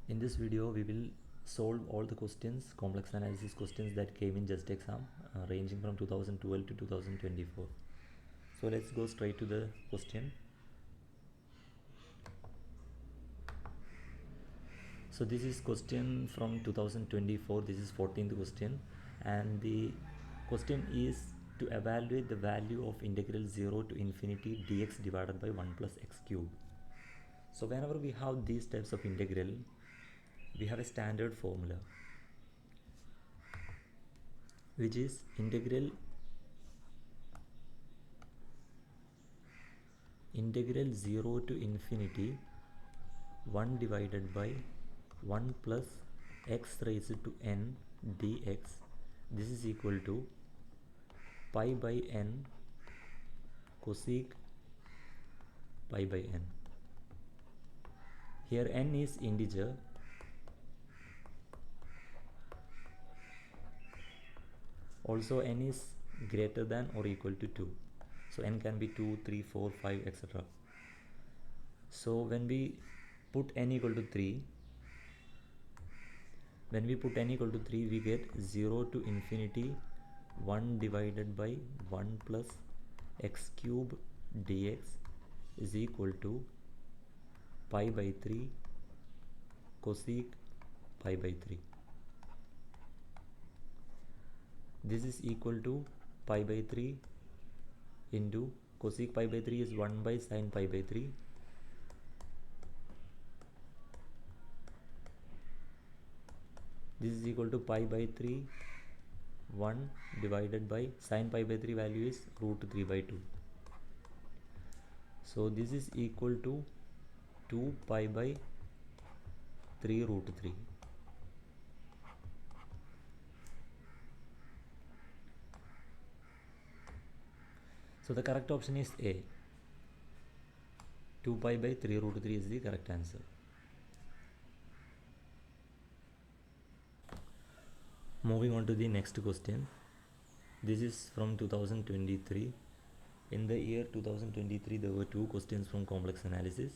In this video we will solve all the questions, complex analysis questions that came in JEST exam ranging from 2012 to 2024. So let's go straight to the question. So this is question from 2024, this is 14th question, and the question is to evaluate the value of integral 0 to infinity dx divided by 1 plus x cube. So whenever we have these types of integral, we have a standard formula which is integral 0 to infinity 1 divided by 1 plus x raised to n dx. This is equal to pi by n cosec pi by n. Here n is integer, also n is greater than or equal to 2, so n can be 2, 3, 4, 5, etc. So when we put n equal to 3, we get 0 to infinity 1 divided by 1 plus x cube dx is equal to pi by 3 cosec pi by 3. This is equal to pi by 3 into cosec pi by 3 is 1 by sin pi by 3. This is equal to pi by 3 1 divided by sin pi by 3 value is root 3 by 2. So this is equal to 2 pi by 3 root 3. So the correct option is A. 2 pi by 3 root 3 is the correct answer. Moving on to the next question. This is from 2023. In the year 2023 there were two questions from complex analysis.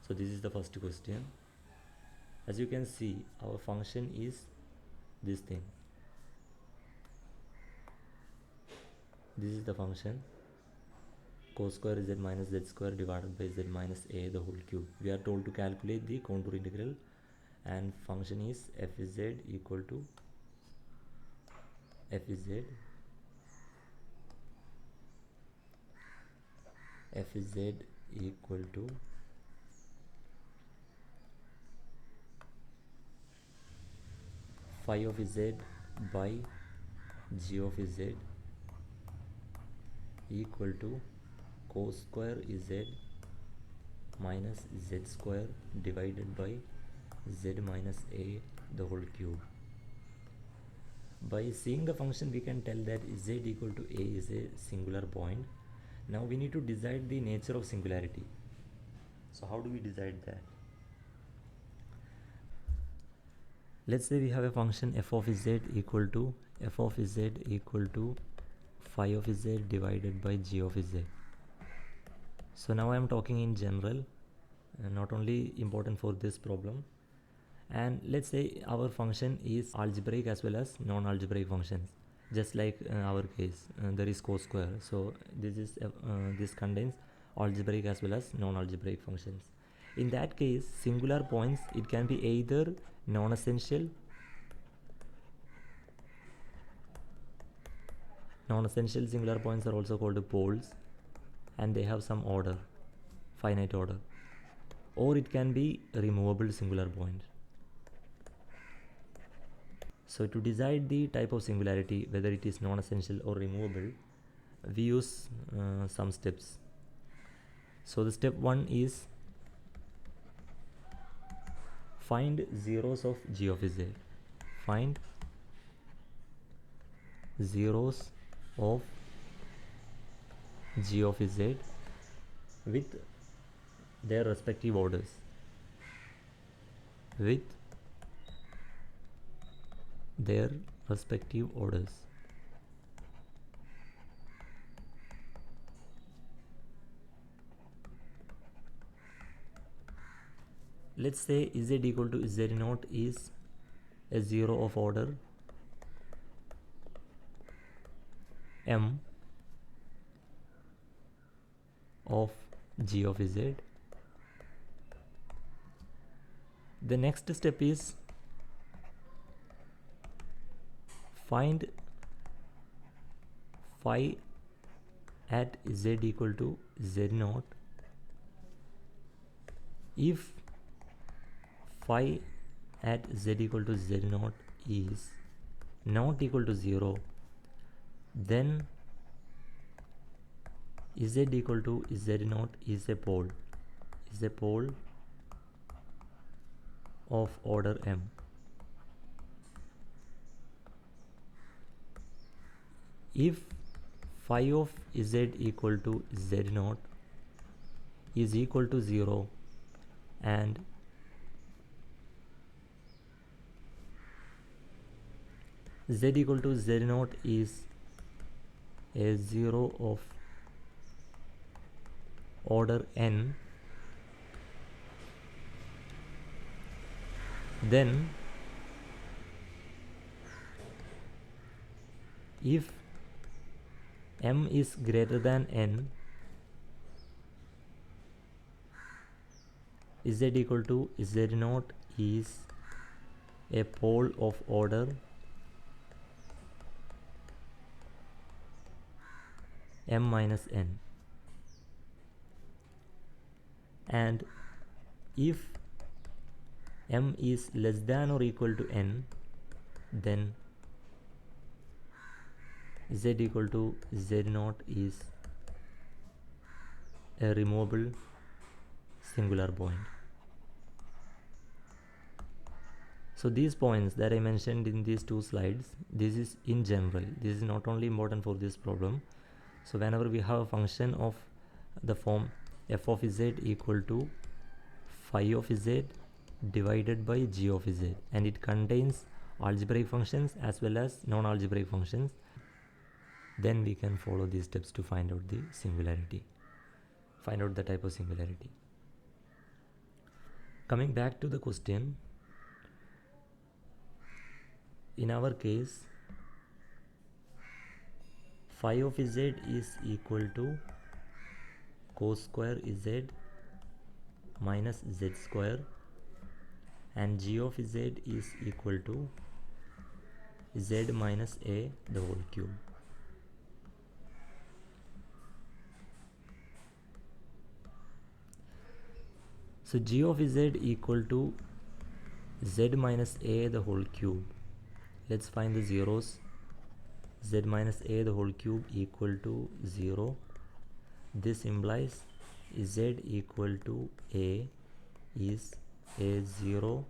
So this is the first question. As you can see, our function is this thing. This is the function cos square z minus z square divided by z minus a the whole cube. We are told to calculate the contour integral, and function is f z equal to phi of z by g of z equal to cos square z minus z square divided by z minus a the whole cube. By seeing the function, we can tell that z equal to a is a singular point. Now we need to decide the nature of singularity. So how do we decide that? Let's say we have a function f of z equal to phi of z divided by g of z. So now I am talking in general, not only important for this problem. And let's say our function is algebraic as well as non-algebraic functions, just like our case there is cos square. So this contains algebraic as well as non-algebraic functions. In that case, singular points, it can be either non-essential singular points are also called poles, and they have some order, finite order, or it can be removable singular point. So to decide the type of singularity, whether it is non-essential or removable, we use some steps. So the step 1 is find zeros of g of z. Find zeros of g of z with their respective orders. let's say z equal to z naught is a 0 of order m of g of z. The next step is find phi at z equal to z naught if phi at z equal to z naught is not equal to 0, then z equal to z naught is a pole of order m. If phi of z equal to z naught is equal to 0 and z equal to z naught is a 0 of order n, then if m is greater than n, z equal to z naught is a pole of order m minus n, and if m is less than or equal to n, then z equal to z naught is a removable singular point. So these points that I mentioned in these two slides, this is in general, this is not only important for this problem. So whenever we have a function of the form f of z equal to phi of z divided by g of z, and it contains algebraic functions as well as non-algebraic functions, then we can follow these steps to find out the singularity, find out the type of singularity. Coming back to the question, in our case phi of z is equal to cos square z minus z square, and g of z is equal to z minus a the whole cube. So g of z equal to z minus a the whole cube. Let's find the zeros. Z minus a the whole cube equal to 0. This implies z equal to a is a 0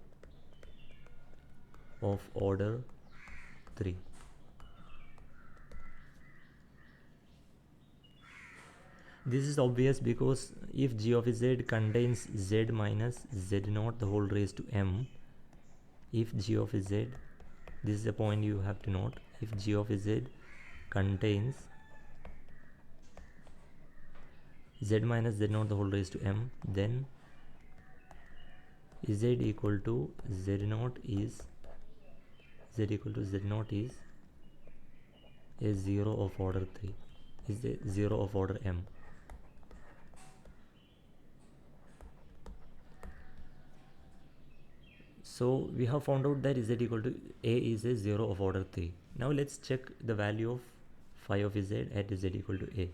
of order 3. This is obvious because if g of z contains z minus z naught the whole raised to m, if g of z, this is a point you have to note, if g of z contains z minus z naught the whole raised to m, then z equal to z naught is a 0 of order 3, is a 0 of order m. So we have found out that z equal to a is a 0 of order 3. Now let's check the value of phi of z at z equal to a.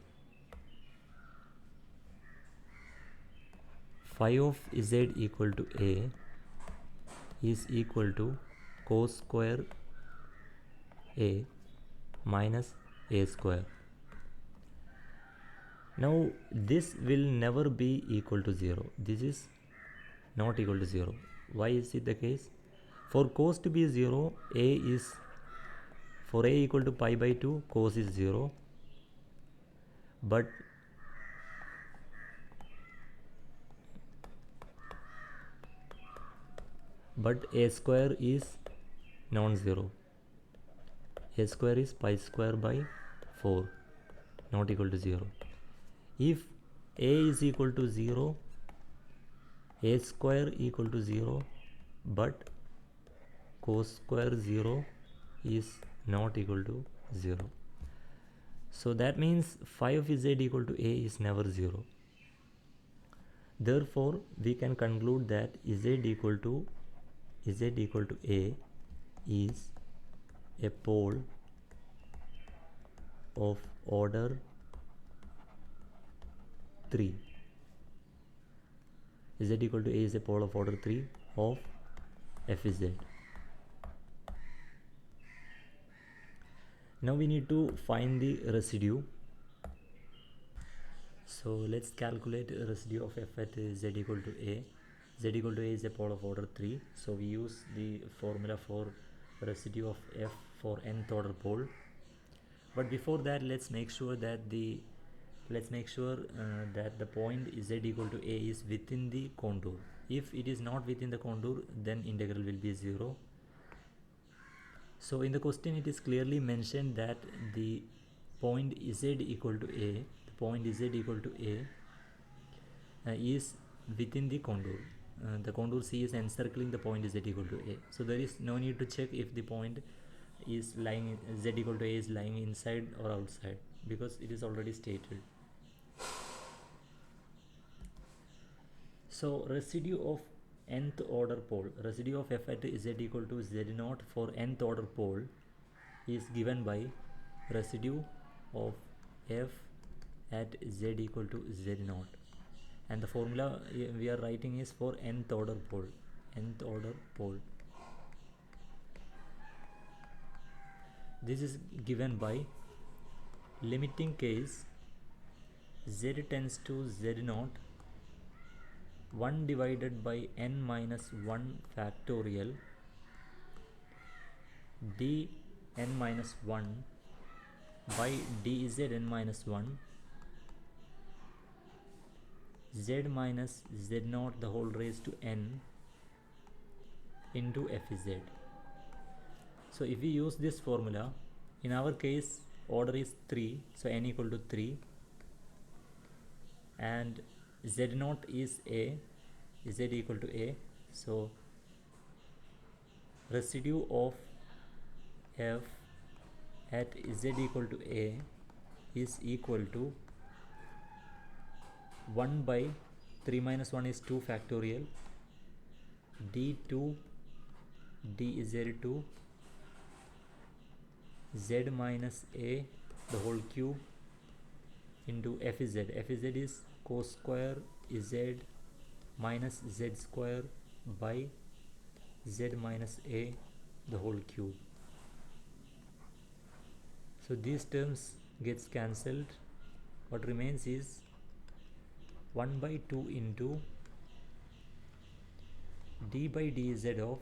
Phi of z equal to a is equal to cos square a minus a square. Now this will never be equal to 0. This is not equal to 0. Why is it the case? For cos to be 0, for a equal to pi by 2, cos is 0, but a square is non-zero. A square is pi square by 4, not equal to 0. If a is equal to 0, a square equal to 0, but cos square 0 is not equal to 0. So that means phi of z equal to a is never 0. Therefore, we can conclude that z equal to a is a pole of order 3. Z equal to a is a pole of order 3 of fz. Now we need to find the residue. So let's calculate residue of f at z equal to a. Z equal to a is a pole of order 3. So we use the formula for residue of f for nth order pole. But before that, let's make sure that the point z equal to a is within the contour. If it is not within the contour, then integral will be 0. So in the question it is clearly mentioned that the point z equal to a, is within the contour. The contour C is encircling the point z equal to a. So there is no need to check if the point is lying z equal to a is lying inside or outside, because it is already stated. So residue of nth order pole, residue of f at z equal to z0 for nth order pole is given by residue of f at z equal to z0, and the formula we are writing is for nth order pole. This is given by limiting case z tends to z0, 1 divided by n minus 1 factorial dn minus 1 by dz n minus 1 z minus z0 the whole raised to n into fz. So if we use this formula, in our case order is 3, so n equal to 3, and z0 is a, z equal to a, so residue of f at z equal to a is equal to 1 by 3 minus 1 is 2 factorial d2 dz2 z minus a the whole cube into fz. Fz is cos square z minus z square by z minus a the whole cube. So these terms gets cancelled. What remains is 1 by 2 into d by dz of,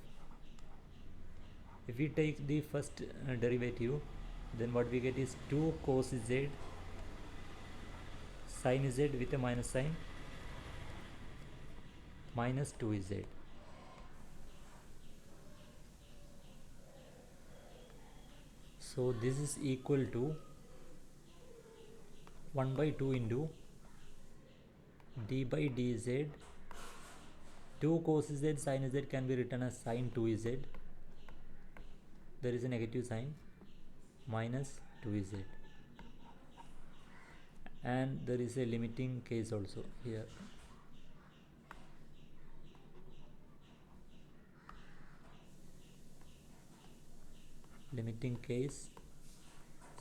if we take the first derivative, then what we get is 2 cos z sin z with a minus sign minus 2z. So this is equal to 1 by 2 into d by dz. 2 cos z sin z can be written as sin 2z. There is a negative sign minus 2z, and there is a limiting case also here. Limiting case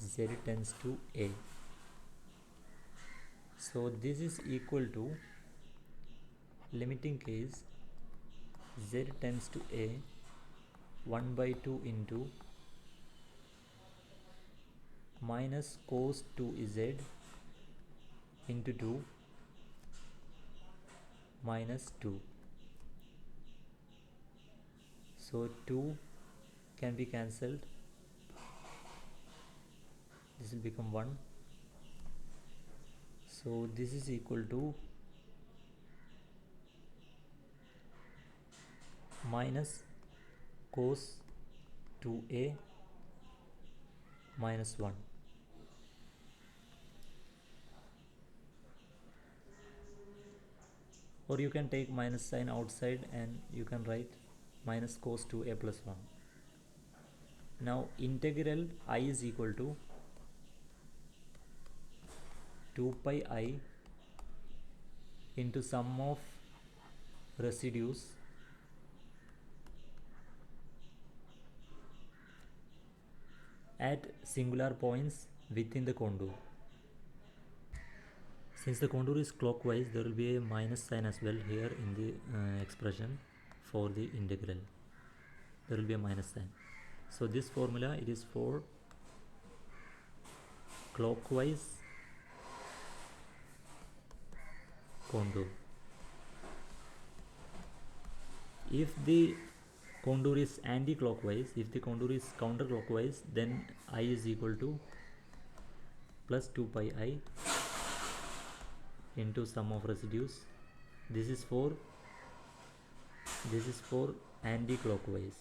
z tends to a. So this is equal to limiting case z tends to a 1 by 2 into minus cos 2z into 2 minus 2. So 2 can be cancelled. This will become 1. So this is equal to minus cos 2a minus 1. or you can take minus sign outside and you can write minus cos 2a plus 1. Now integral I is equal to 2 pi I into sum of residues at singular points within the contour. Since the contour is clockwise, there will be a minus sign as well here in the expression for the integral. There will be a minus sign. So this formula, it is for clockwise contour. If the contour is anti-clockwise, if the contour is counterclockwise, then I is equal to plus 2 pi I into sum of residues. This is for anti-clockwise.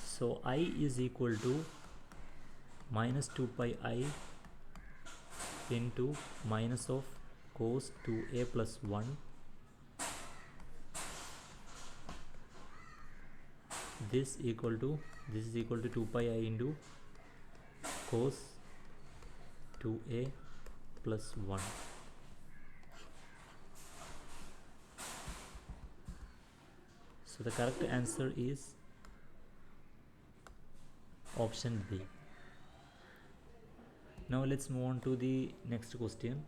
So I is equal to minus 2 pi I into minus of cos 2a plus 1. This is equal to 2 pi I into cos 2a plus 1. So the correct answer is option B. Now let's move on to the next question.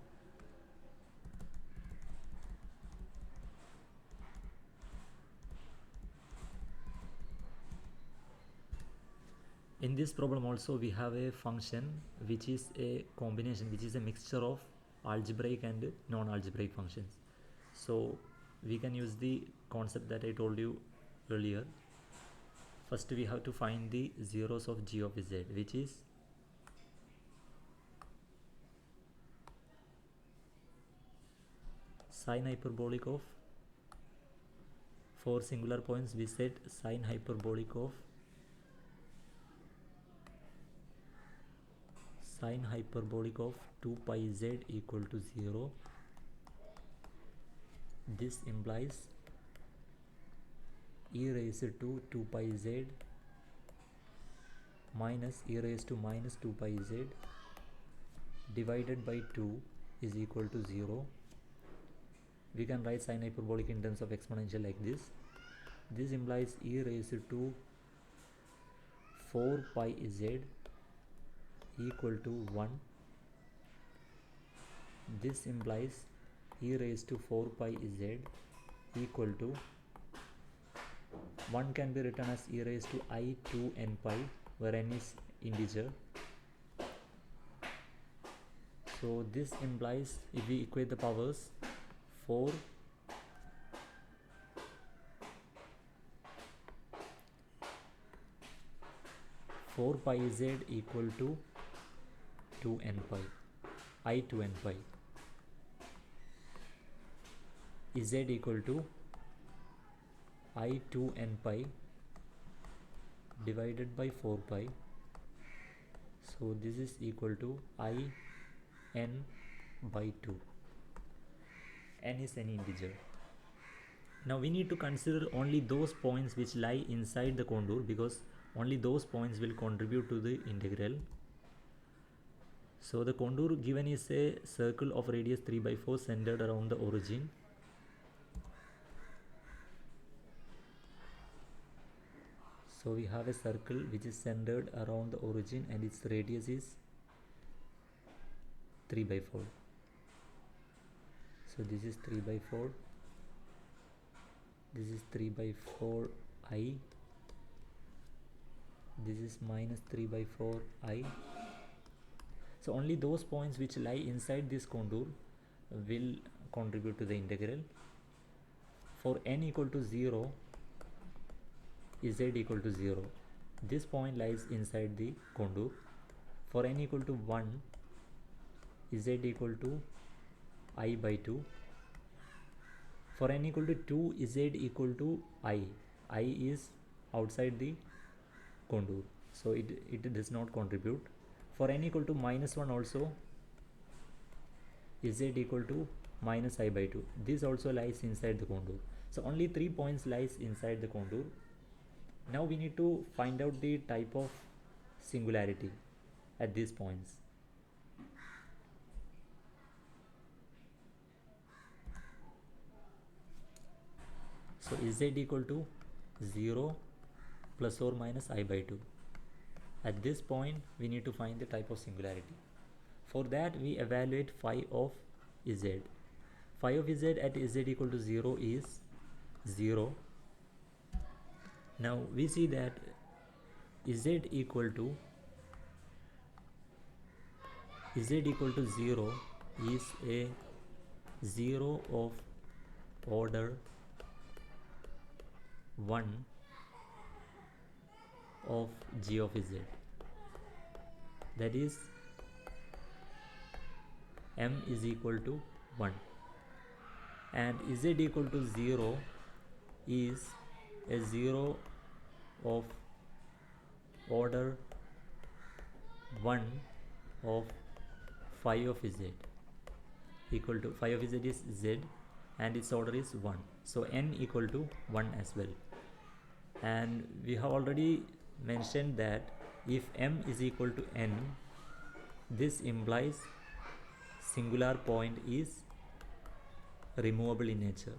In this problem also we have a function which is a combination, which is a mixture of algebraic and non-algebraic functions. So we can use the concept that I told you earlier. First we have to find the zeros of g of z, which is sine hyperbolic of, for singular points we said sine hyperbolic of 2 pi z equal to 0. This implies e raised to 2 pi z minus e raised to minus 2 pi z divided by 2 is equal to 0. We can write sine hyperbolic in terms of exponential like this. This implies e raised to 4 pi z equal to 1. This implies e raised to 4 pi z equal to 1 can be written as e raised to I 2 n pi, where n is integer. So this implies, if we equate the powers, 4 pi z equal to 2 n pi, I 2 n pi, z equal to I 2 n pi divided by 4 pi. So this is equal to I n by 2. N is any integer. Now we need to consider only those points which lie inside the contour, because only those points will contribute to the integral. So the contour given is a circle of radius 3 by 4 centered around the origin. So we have a circle which is centered around the origin and its radius is 3 by 4. So this is 3 by 4. This is 3 by 4 I. This is minus 3 by 4 I. So only those points which lie inside this contour will contribute to the integral. For n equal to 0, z equal to 0. This point lies inside the contour. For n equal to 1, z equal to I by 2. For n equal to 2, z equal to I. I is outside the contour. so it does not contribute. For n equal to -1 also, z equal to minus I by 2, this also lies inside the contour. So only 3 points lies inside the contour. Now we need to find out the type of singularity at these points. So z equal to 0 plus or minus I by 2. At this point we need to find the type of singularity. For that we evaluate phi of z. Phi of z at z equal to 0 is 0. Now we see that z equal to 0 is a 0 of order 1 of g of z, that is m is equal to 1, and z equal to 0 is a 0 of order 1 of phi of z, equal to phi of z is z and its order is 1, so n equal to 1 as well. And we have already mentioned that if m is equal to n, this implies singular point is removable in nature.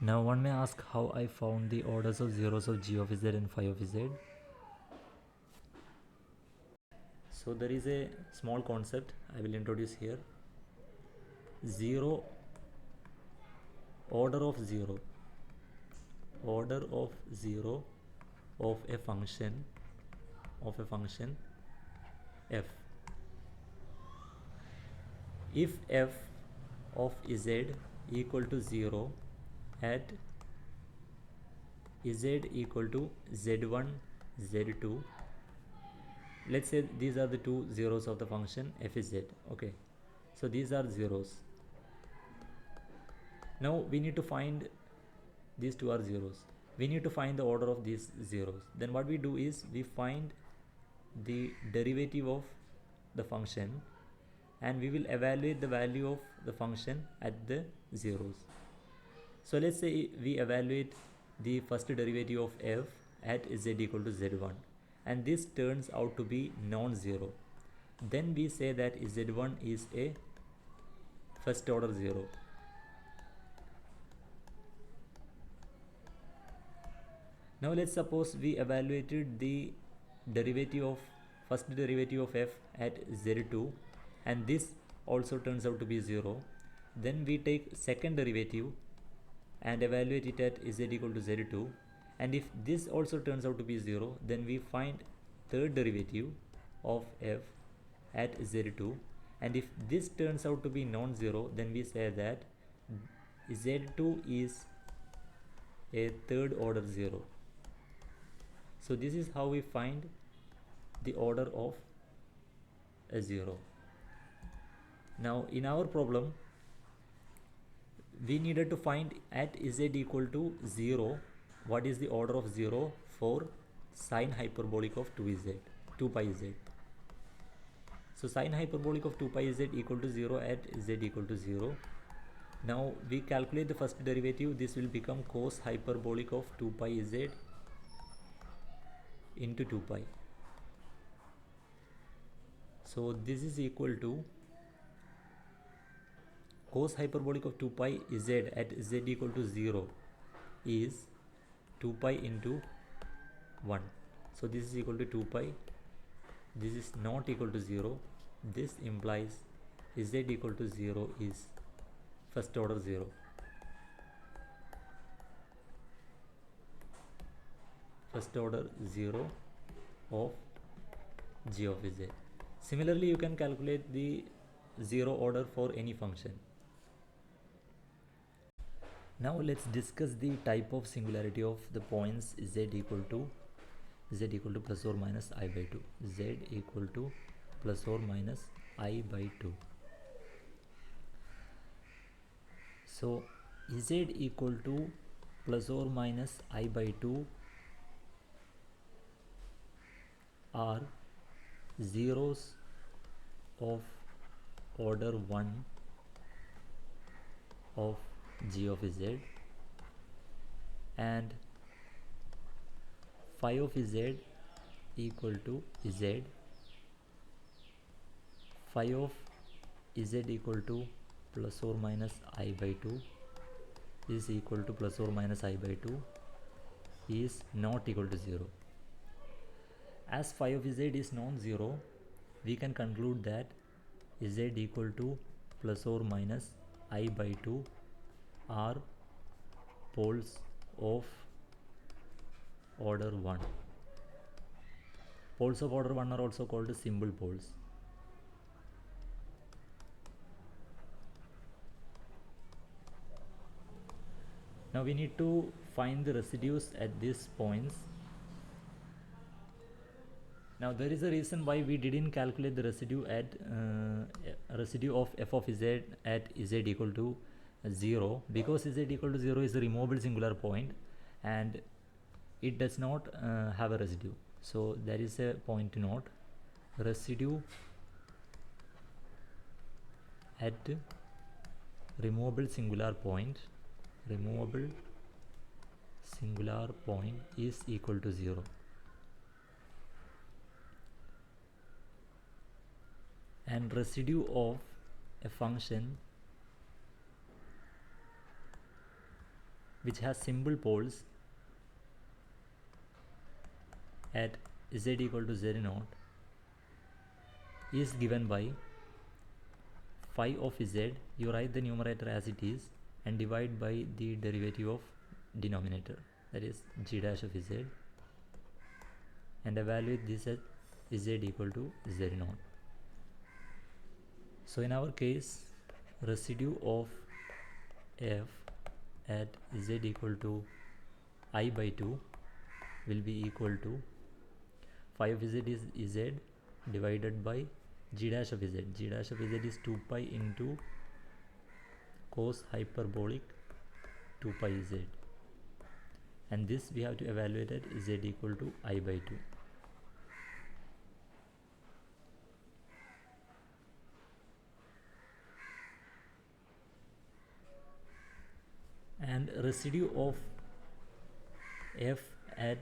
Now one may ask how I found the orders of zeros of g of z and phi of z. So there is a small concept I will introduce here. Order of 0 of a function f. If f of z equal to 0 at z equal to z1 z2, let's say these are the two zeros of the function f is z. Okay, so these are zeros. Now we need to find, these two are zeros, we need to find the order of these zeros. Then what we do is we find the derivative of the function and we will evaluate the value of the function at the zeros. So let's say we evaluate the first derivative of f at z equal to z1 and this turns out to be non-zero. Then we say that z1 is a first order 0. Now let's suppose we evaluated the derivative of first derivative of f at z2 and this also turns out to be 0. Then we take second derivative and evaluate it at z equal to z2, and if this also turns out to be 0, then we find third derivative of f at z2, and if this turns out to be non-zero, then we say that z2 is a third order 0. So this is how we find the order of a 0. Now in our problem we needed to find at z equal to 0 what is the order of 0 for sine hyperbolic of 2 pi z. So sine hyperbolic of 2 pi z equal to 0 at z equal to 0. Now we calculate the first derivative, this will become cos hyperbolic of 2 pi z into 2 pi. So this is equal to cos hyperbolic of 2 pi z at z equal to 0 is 2 pi into 1. So this is equal to 2 pi. This is not equal to 0. This implies z equal to 0 is first order 0. First order 0 of g of z. Similarly, you can calculate the 0 order for any function. Now let's discuss the type of singularity of the points z equal to plus or minus I by 2. Z equal to plus or minus I by 2. So z equal to plus or minus I by 2 are zeros of order 1 of g of z, and phi of z equal to z, phi of z equal to plus or minus I by 2 is equal to plus or minus I by 2 is not equal to 0. As phi of z is non-zero, we can conclude that z equal to plus or minus I by 2 are poles of order 1. Poles of order 1 are also called symbol poles. Now we need to find the residues at these points. Now there is a reason why we didn't calculate the residue at residue of f of z at z equal to 0, because z equal to 0 is a removable singular point and it does not have a residue. So there is a point to note: residue at removable singular point is equal to 0. And residue of a function which has symbol poles at z equal to z naught is given by phi of z. You write the numerator as it is and divide by the derivative of denominator, that is g dash of z, and evaluate this at z equal to z naught. So in our case, residue of f at z equal to I by 2 will be equal to phi of z is z divided by g dash of z. G dash of z is 2 pi into cos hyperbolic 2 pi z, and this we have to evaluate at z equal to I by 2. And residue of f at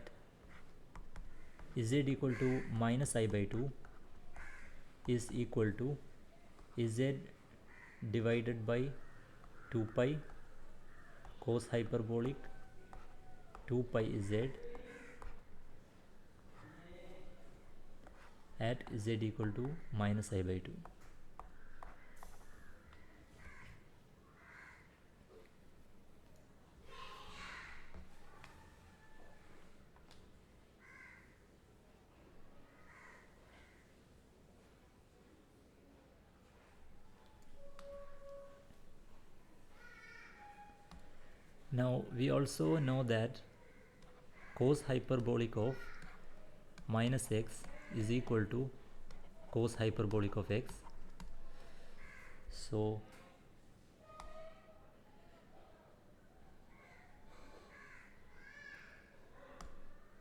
z equal to minus I by 2 is equal to z divided by 2 pi cos hyperbolic 2 pi z at z equal to minus I by 2. Now we also know that cos hyperbolic of minus x is equal to cos hyperbolic of x. So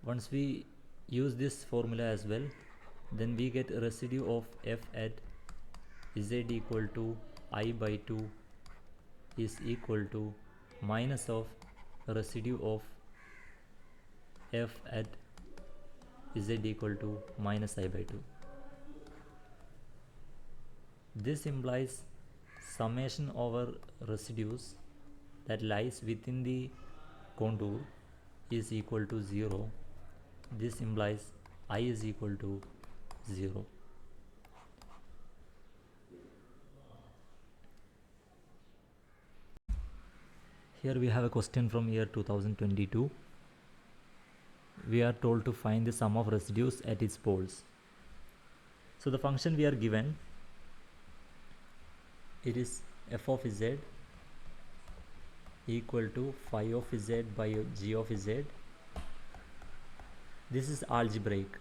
once we use this formula as well, then we get a residue of f at z equal to I by 2 is equal to minus of residue of f at z equal to minus I by 2. This implies summation over residues that lies within the contour is equal to 0. This implies I is equal to 0. Here we have a question from year 2022. We are told to find the sum of residues at its poles. So the function we are given, it is f of z equal to phi of z by g of z. This is algebraic,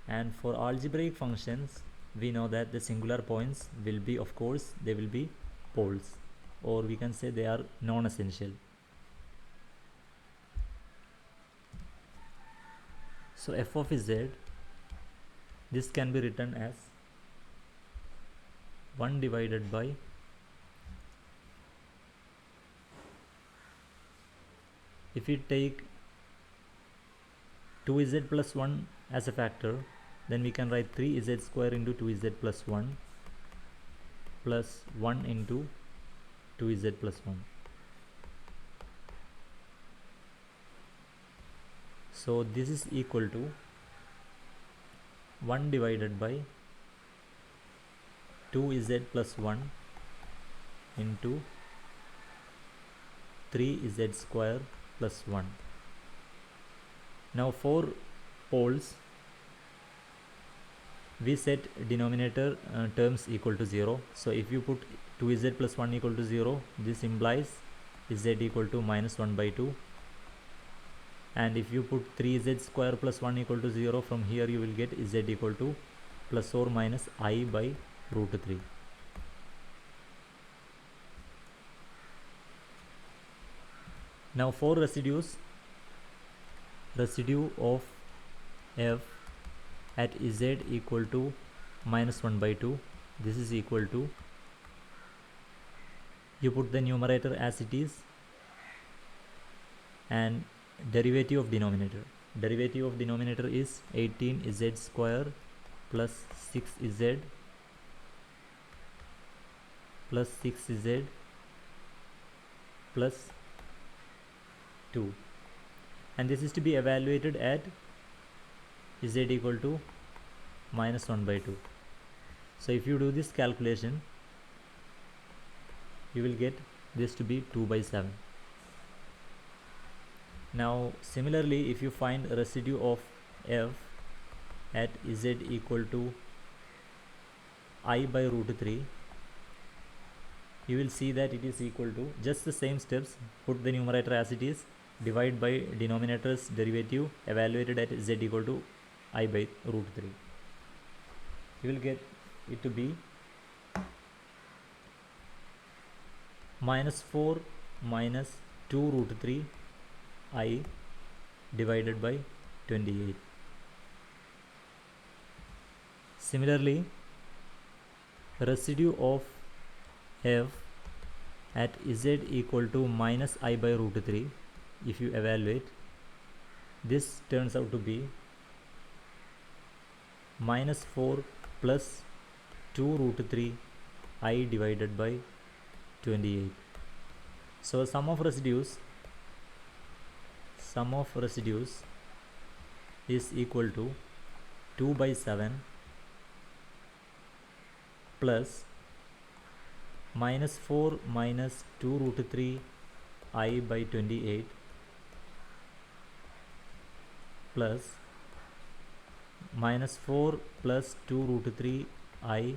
and for algebraic functions we know that the singular points will be, of course, they will be poles, or we can say they are non-essential. So f of z, this can be written as 1 divided by if we take 2z plus 1 as a factor, then we can write 3z square into 2z plus 1 plus 1 into 2z plus 1. So this is equal to 1 divided by 2z plus 1 into 3z square plus 1. Now for poles, we set denominator terms equal to 0. So if you put 2z plus 1 equal to 0, this implies z equal to minus 1 by 2. And if you put 3z square plus 1 equal to 0, from here you will get z equal to plus or minus I by root 3. Now for residues, residue of f at z equal to minus 1 by 2, this is equal to, you put the numerator as it is and derivative of denominator. Derivative of denominator is 18z square plus 6z plus 6z plus 2, and this is to be evaluated at z equal to minus 1 by 2. So if you do this calculation, you will get this to be 2 by 7. Now similarly, if you find a residue of f at z equal to I by root 3, you will see that it is equal to just the same steps. Put the numerator as it is, divide by denominator's derivative, evaluated at z equal to I by root 3. You will get it to be minus 4 minus 2 root 3 I divided by 28. Similarly, residue of f at z equal to minus I by root 3, if you evaluate, this turns out to be minus 4 plus 2 root 3 I divided by 28. So sum of residues is equal to 2 by 7 plus minus 4 minus 2 root 3 I by 28 plus minus 4 plus 2 root 3 I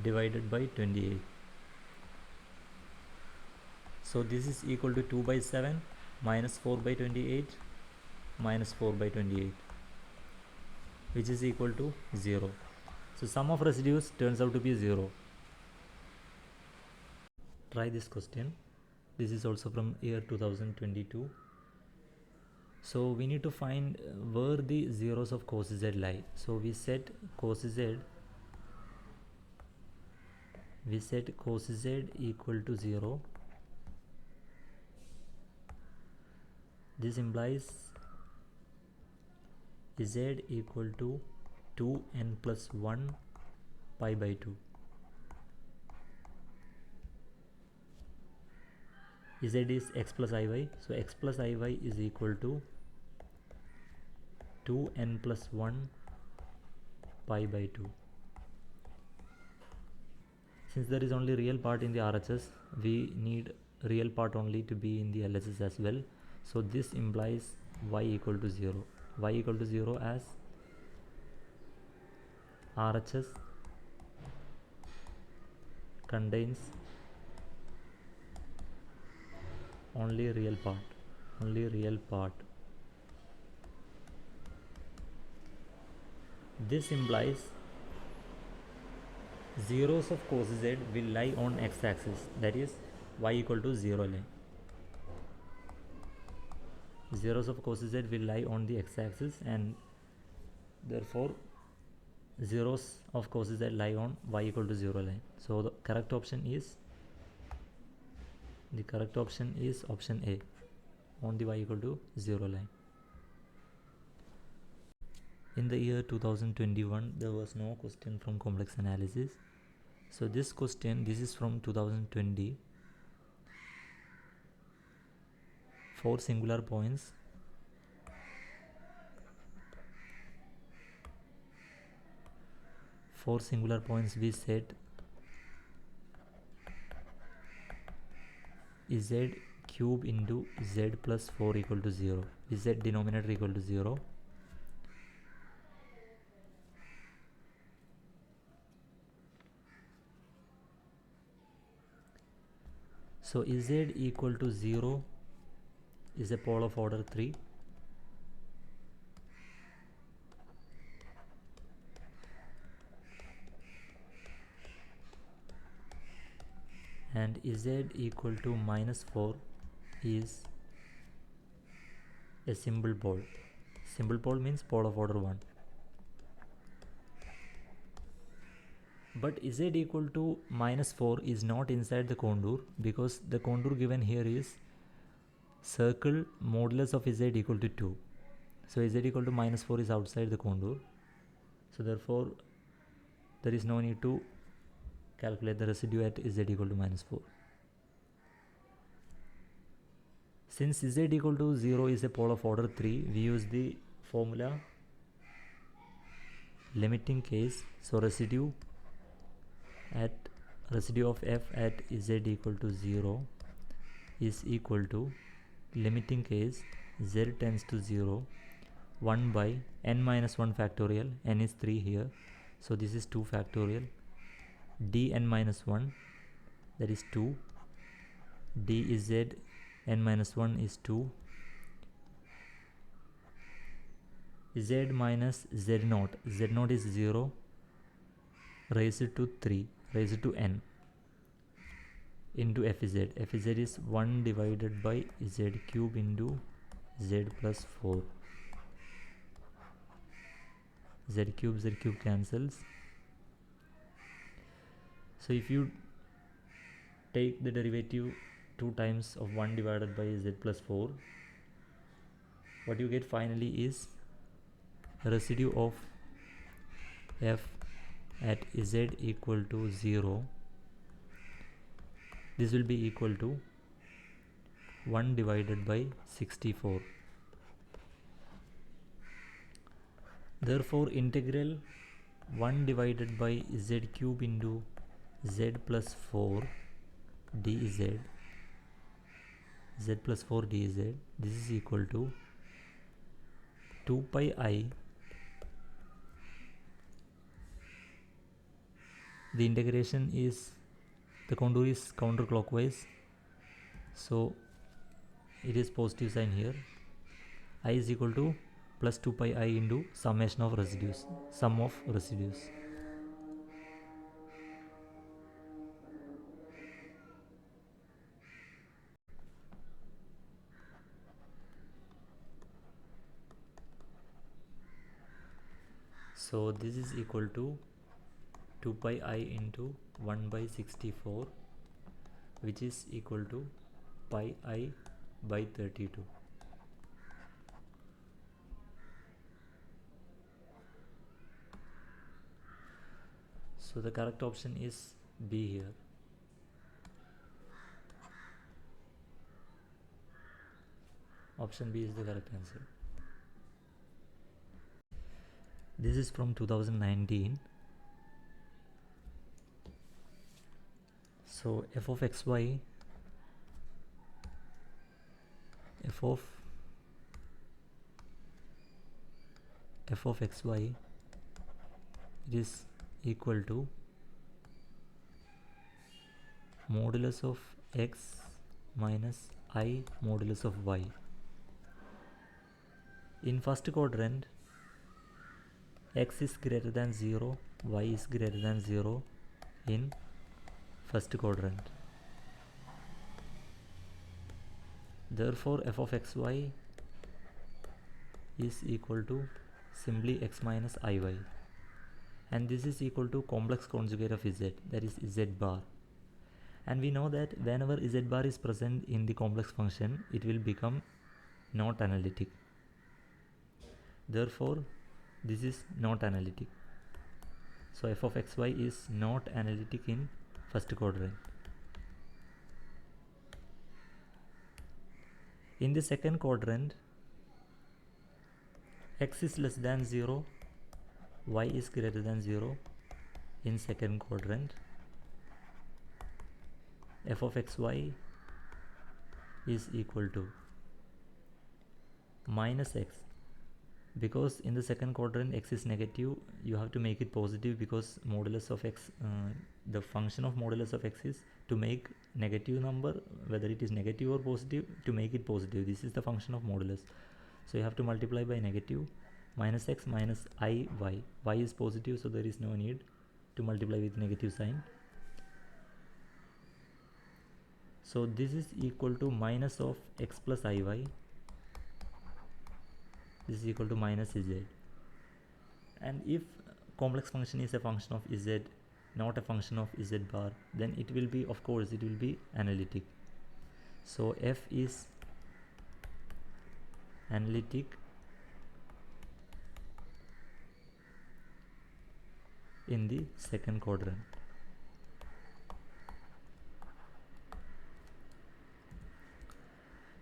divided by 28. So this is equal to 2 by 7 minus 4 by 28 minus 4 by 28, which is equal to 0. So sum of residues turns out to be 0. Try this question. This is also from year 2022. So we need to find where the zeros of cos z lie. So we set cos z equal to 0. This implies z equal to 2n plus 1 pi by 2. Z is x plus iy, so x plus iy is equal to 2n plus 1 pi by 2. Since there is only real part in the RHS, we need real part only to be in the LHS as well. So this implies y equal to 0. Y equal to 0 as RHS contains only real part. This implies zeros of cos z will lie on x-axis, that is y equal to 0 line. zeros of cos z will lie on the x-axis, and therefore zeros of cos z lie on y equal to 0 line. So the correct option is option A, on the y equal to 0 line. In the year 2021, there was no question from complex analysis. So this question, this is from 2020. 4 singular points. We set z cube into z plus 4 equal to 0. We set denominator equal to 0. So z equal to 0 is a pole of order 3. And z equal to minus 4 is a simple pole. Simple pole means pole of order 1. But z equal to minus 4 is not inside the contour, because the contour given here is circle modulus of z equal to 2. So z equal to minus 4 is outside the contour. So therefore there is no need to calculate the residue at z equal to minus 4. Since z equal to 0 is a pole of order 3, we use the formula limiting case. So residue of f at z equal to 0 is equal to limiting case z tends to 0 1 by n minus 1 factorial. N is 3 here, so this is 2 factorial. Dn minus 1, that is 2. dz n minus 1 is 2. Z minus z naught is 0 raised to 3 raised to n into fz. Fz is 1 divided by z cube into z plus 4. Z cube cancels. So if you take the derivative 2 times of 1 divided by z plus 4, what you get finally is residue of f at z equal to 0. This will be equal to 1 divided by 64. Therefore integral 1 divided by z cube into z plus 4 dz, z plus 4 dz, this is equal to 2 pi I. The integration is, the contour is counterclockwise, so it is positive sign here. I is equal to plus 2 pi I into summation of residues, sum of residues. So this is equal to 2 pi I into 1 by 64, which is equal to pi I by 32. So the correct option is B here. Option B is the correct answer. This is from 2019. So f of xy, f of xy, it is equal to modulus of x minus I modulus of y. In first quadrant, x is greater than 0, y is greater than 0 in first quadrant. Therefore f of xy is equal to simply x minus iy, and this is equal to complex conjugate of z, that is z bar. And we know that whenever z bar is present in the complex function, it will become not analytic. Therefore this is not analytic. So f of xy is not analytic in first quadrant. In the second quadrant, x is less than 0, y is greater than 0. In second quadrant, f of xy is equal to minus x. Because in the second quadrant x is negative, you have to make it positive, because modulus of x, the function of modulus of x is to make negative number, whether it is negative or positive, to make it positive. This is the function of modulus. So you have to multiply by negative, minus x minus I y. Y is positive, so there is no need to multiply with negative sign. So this is equal to minus of x plus iy. This is equal to minus z. And if complex function is a function of z, not a function of z bar, then it will be, of course, it will be analytic. So f is analytic in the second quadrant.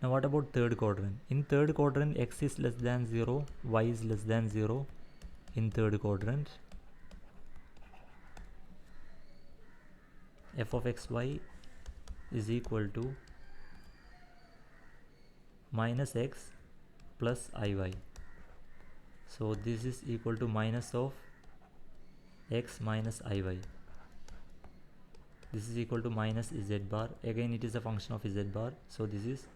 Now what about third quadrant? In third quadrant, x is less than 0, y is less than 0. In third quadrant, f of xy is equal to minus x plus iy. So this is equal to minus of x minus iy. This is equal to minus z bar. Again, it is a function of z bar, so this is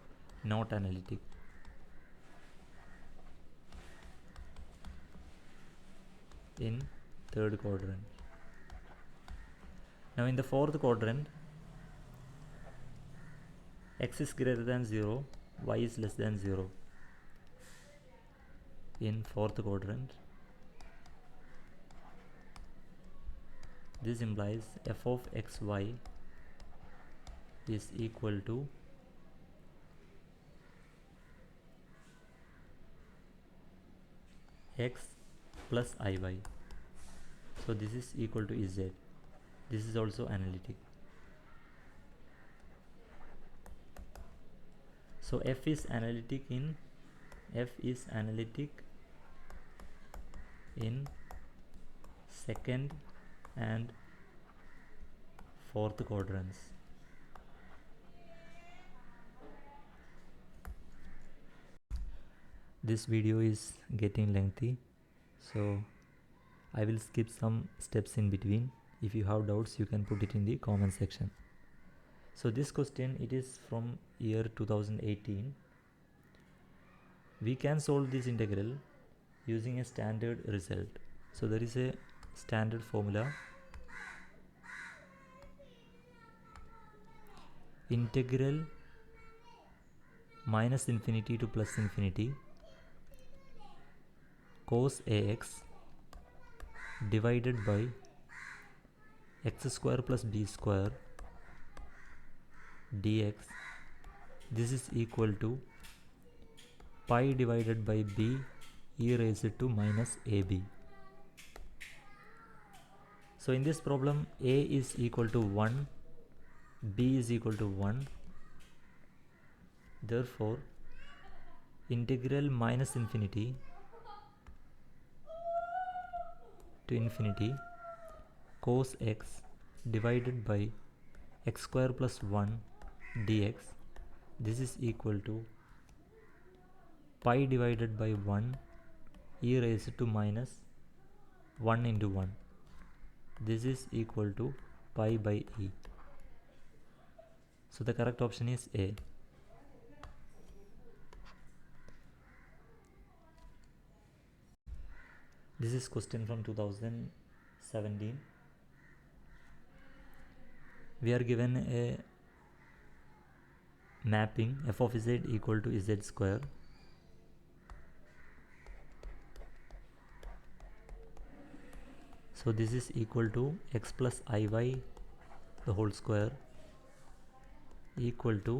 not analytic. In third quadrant. Now in the fourth quadrant, x is greater than 0, y is less than 0. In fourth quadrant, this implies f of xy is equal to x plus iy. So this is equal to z. This is also analytic. So f is analytic in second and fourth quadrants. This video is getting lengthy, so I will skip some steps in between. If you have doubts, you can put it in the comment section. So this question, it is from year 2018. We can solve this integral using a standard result. So there is a standard formula. Integral minus infinity to plus infinity cos ax divided by x square plus b square dx. This is equal to pi divided by b e raised to minus ab. So in this problem, a is equal to 1, b is equal to 1. Therefore, integral minus infinity to infinity cos x divided by x square plus 1 dx. This is equal to pi divided by 1 e raised to minus 1 into 1. This is equal to pi by e. So the correct option is A. This is question from 2017. We are given a mapping f of z equal to z square. So this is equal to x plus iy the whole square equal to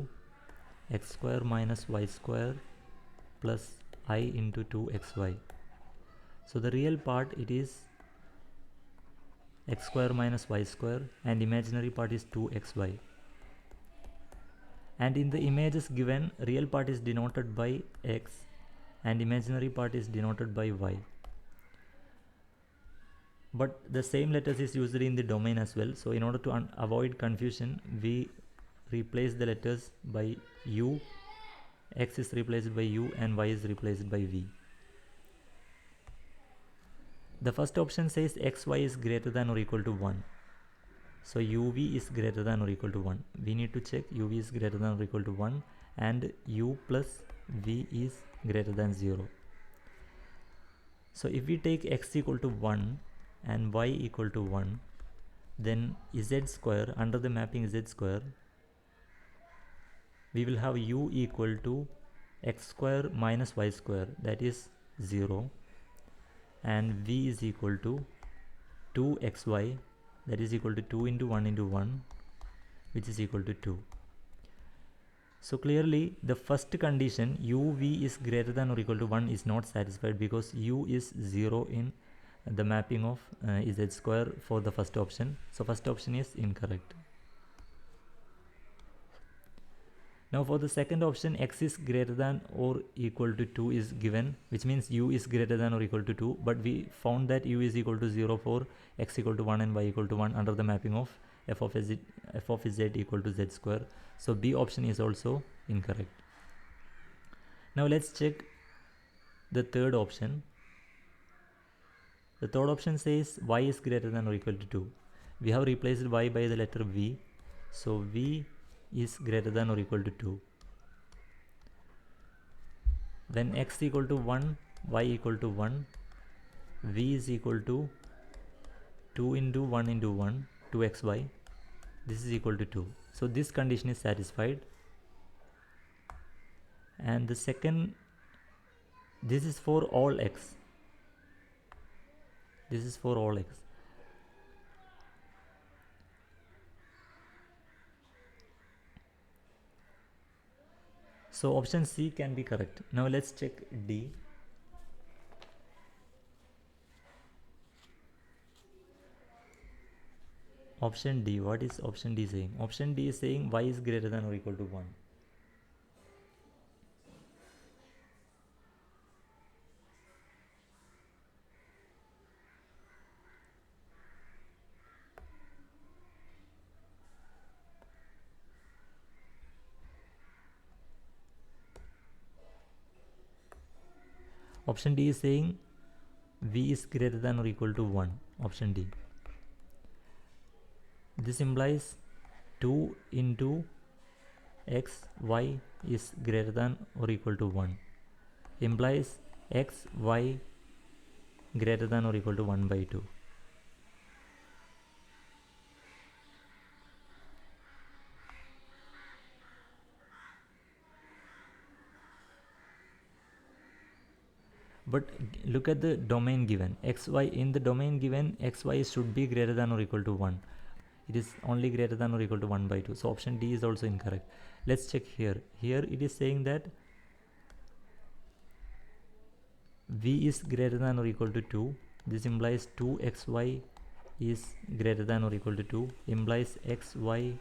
x square minus y square plus I into 2xy. So the real part it is x square minus y square and imaginary part is 2xy. And in the images given, real part is denoted by x and imaginary part is denoted by y. But the same letters is used in the domain as well. So in order to avoid confusion, we replace the letters by u, x is replaced by u and y is replaced by v. The first option says xy is greater than or equal to 1. So uv is greater than or equal to 1. We need to check uv is greater than or equal to 1 and u plus v is greater than 0. So if we take x equal to 1 and y equal to 1, then z square, under the mapping z square, we will have u equal to x square minus y square, that is 0, and v is equal to 2xy, that is equal to 2 into 1 into 1, which is equal to 2. So clearly the first condition uv is greater than or equal to 1 is not satisfied because u is 0 in the mapping of z square for the first option. So first option is incorrect. Now for the second option, x is greater than or equal to 2 is given, which means u is greater than or equal to 2, but we found that u is equal to 0 for x equal to 1 and y equal to 1 under the mapping of f of z equal to z square. So B option is also incorrect. Now let's check the third option. The third option says y is greater than or equal to 2. We have replaced y by the letter v. So v is greater than or equal to 2. When x equal to 1, y equal to 1, v is equal to 2 into 1 into 1, 2xy. This is equal to 2. So this condition is satisfied. And the second, this is for all x. This is for all x. So option C can be correct. Now let's check D. Option D, what is option D saying? Option D is saying y is greater than or equal to 1. Option D is saying v is greater than or equal to 1. Option D. This implies 2 into x, y is greater than or equal to 1. Implies x, y greater than or equal to 1 by 2. But look at the domain given, xy, in the domain given xy should be greater than or equal to 1. It is only greater than or equal to 1 by 2. So option D is also incorrect. Let's check here. Here it is saying that v is greater than or equal to 2. This implies 2xy is greater than or equal to 2. Implies xy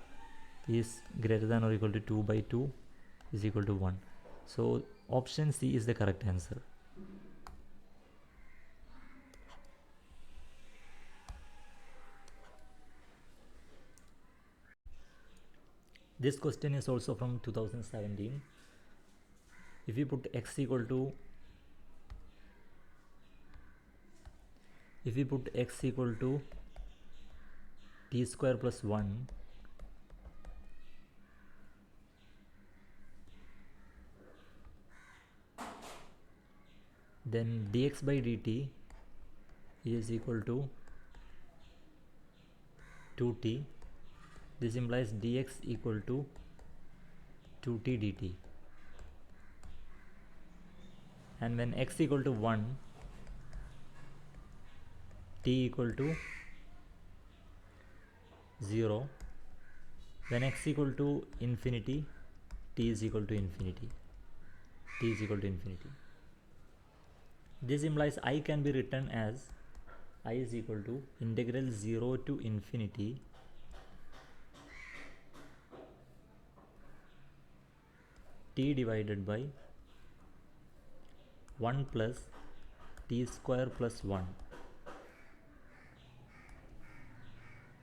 is greater than or equal to 2 by 2 is equal to 1. So option C is the correct answer. This question is also from 2017. If you put x equal to t square plus 1, then dx by dt is equal to 2t. This implies dx equal to 2t dt. And when x equal to 1, t equal to 0, when x equal to infinity, t is equal to infinity, t is equal to infinity. This implies I can be written as I is equal to integral 0 to infinity t divided by 1 plus t square plus 1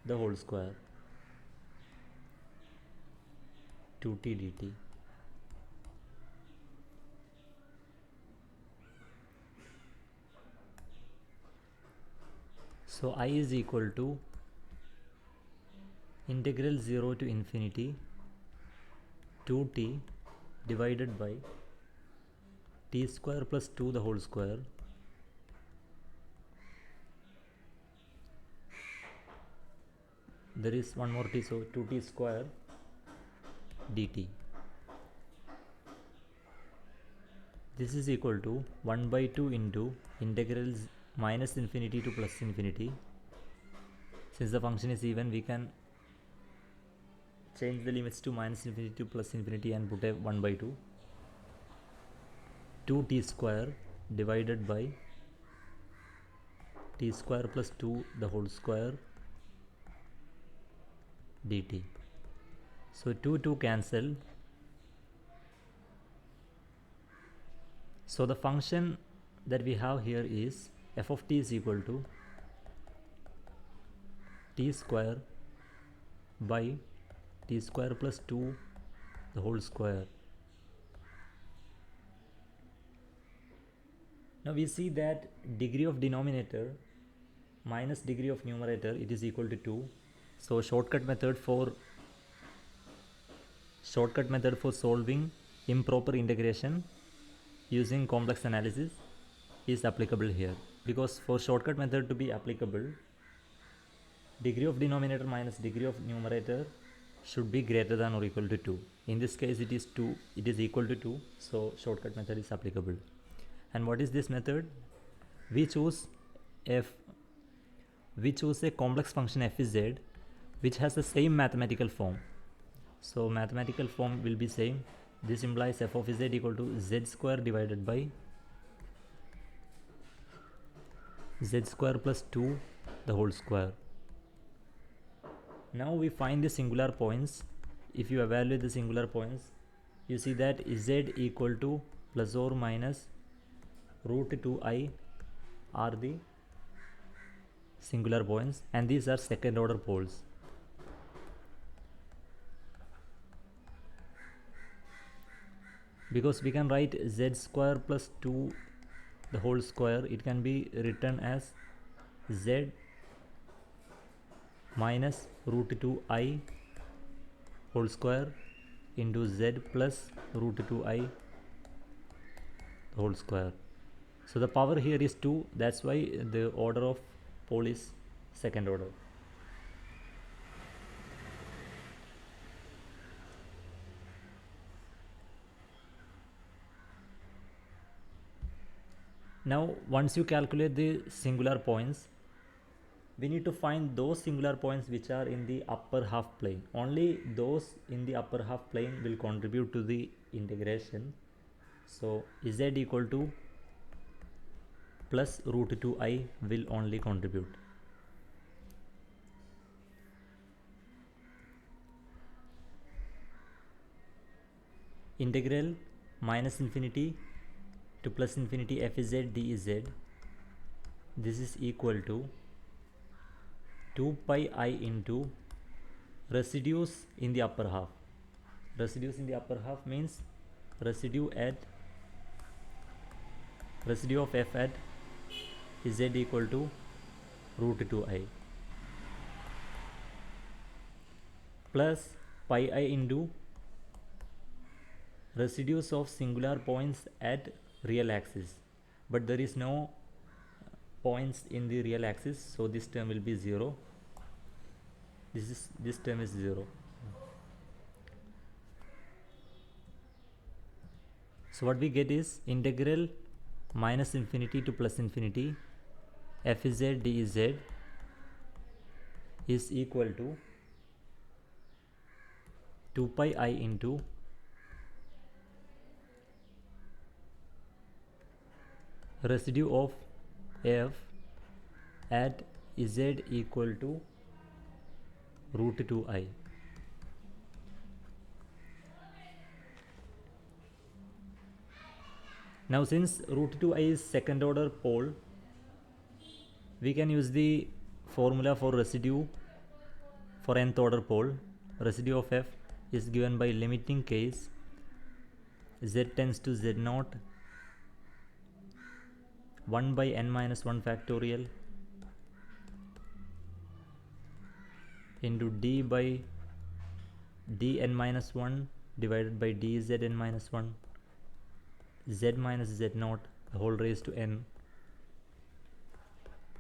the whole square 2t dt. So I is equal to integral 0 to infinity 2t divided by t square plus 2 the whole square there is one more t, so 2t square dt. This is equal to 1 by 2 into integrals minus infinity to plus infinity. Since the function is even, we can change the limits to minus infinity to plus infinity and put a 1 by 2. 2t square divided by t square plus 2 the whole square dt. So 2 cancel. So the function that we have here is f of t is equal to t square by t square plus 2 the whole square. Now we see that degree of denominator minus degree of numerator, it is equal to 2. So shortcut method for solving improper integration using complex analysis is applicable here. Because for shortcut method to be applicable, degree of denominator minus degree of numerator should be greater than or equal to 2. In this case it is 2, it is equal to 2, so shortcut method is applicable. And what is this method? We choose a complex function f is z which has the same mathematical form. So mathematical form will be same. This implies f of z equal to z square divided by z square plus 2 the whole square. Now we find the singular points. If you evaluate the singular points, you see that z equal to plus or minus root 2i are the singular points, and these are second order poles. Because we can write z square plus 2 the whole square, it can be written as z minus root 2i whole square into z plus root 2i whole square. So the power here is 2, that's why the order of pole is second order. Now once you calculate the singular points, we need to find those singular points which are in the upper half plane. Only those in the upper half plane will contribute to the integration. So z equal to plus root 2i will only contribute. Integral minus infinity to plus infinity f z dz, this is equal to 2 pi I into residues in the upper half. Residues in the upper half means residue of f at z equal to root 2i plus pi I into residues of singular points at real axis, but there is no points in the real axis, so this term will be 0. This term is 0. So what we get is integral minus infinity to plus infinity f z dz is equal to 2 pi I into residue of f at z equal to root 2I. Now since root 2I is second order pole, we can use the formula for residue for nth order pole. Residue of f is given by limiting case z tends to z naught 1 by n minus 1 factorial into d by dn minus 1 divided by dzn minus 1 z minus z naught the whole raised to n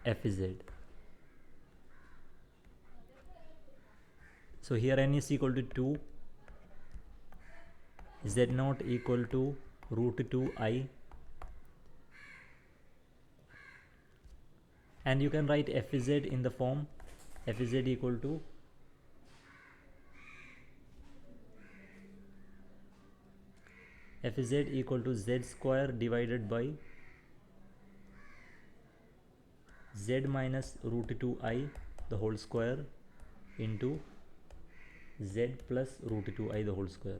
f z. So here n is equal to 2, z naught equal to root 2I, and you can write fz in the form fz equal to z square divided by z minus root 2I the whole square into z plus root 2I the whole square.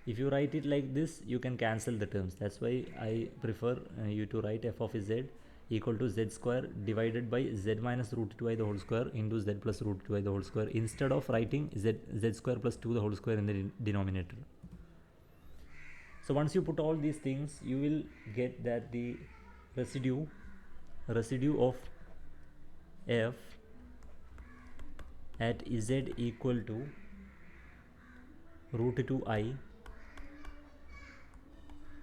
If you write it like this, you can cancel the terms. That's why I prefer you to write f of z equal to z square divided by z minus root 2I the whole square into z plus root 2I the whole square, instead of writing z square plus 2 the whole square in the denominator. So once you put all these things, you will get that the residue of f at z equal to root 2I,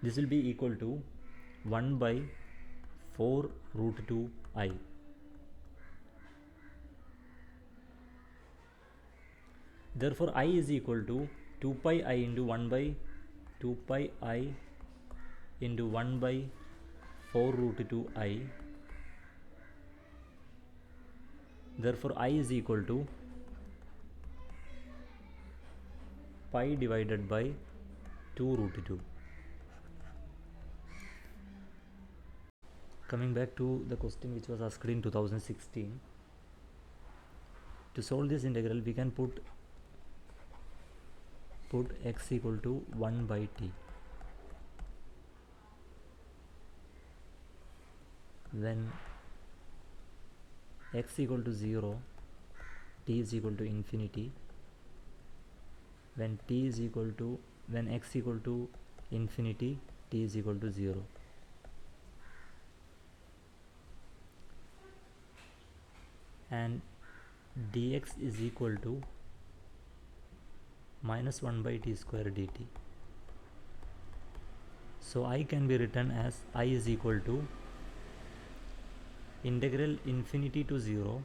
this will be equal to 1 by 4 root 2I. Therefore I is equal to 2 pi I into 1 by 2 pi I into 1 by 4 root 2I. Therefore I is equal to pi divided by 2 root 2. Coming back to the question which was asked in 2016, to solve this integral we can put x equal to 1 by t. When x equal to 0, t is equal to infinity. When x equal to infinity, t is equal to 0. And dx is equal to minus 1 by t square dt. So I can be written as I is equal to integral infinity to 0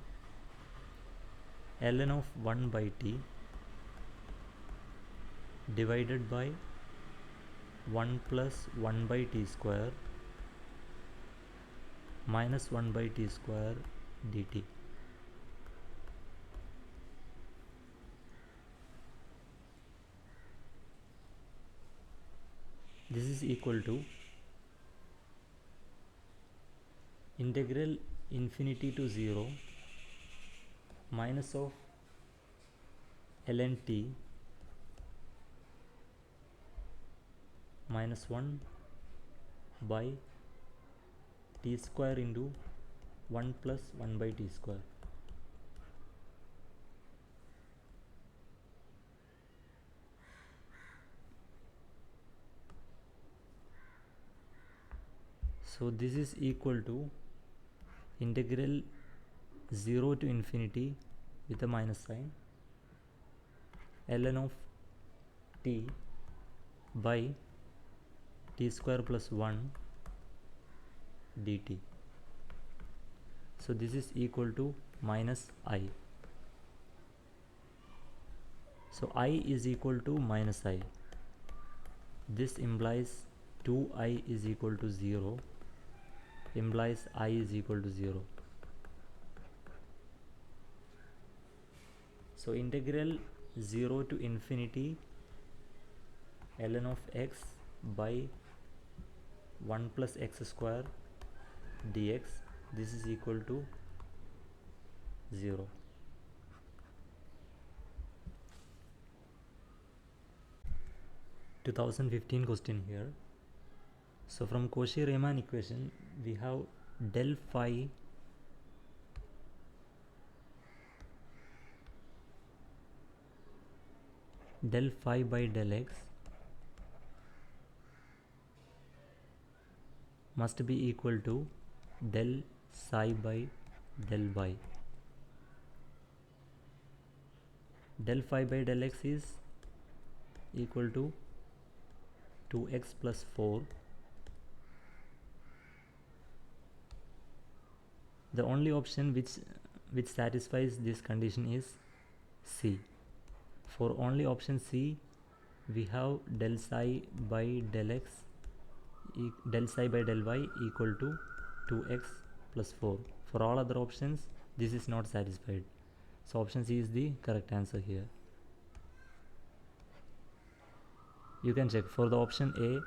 ln of 1 by t divided by 1 plus 1 by t square minus 1 by t square dt. This is equal to integral infinity to 0 minus of ln t minus 1 by t square into 1 plus 1 by t square. So this is equal to integral 0 to infinity with a minus sign ln of t by t square plus 1 dt. So this is equal to minus I. So I is equal to minus I. This implies 2I is equal to 0, implies I is equal to 0. So integral 0 to infinity ln of x by 1 plus x square dx. This is equal to 0. (2015) question here. So from Cauchy-Riemann equation we have del phi by del x must be equal to del psi by del y. Del phi by del x is equal to 2x plus 4. The only option which satisfies this condition is C. For only option C, we have del psi by del x, del psi by del y equal to 2x plus 4. For all other options, this is not satisfied. So option C is the correct answer here. You can check for the option A.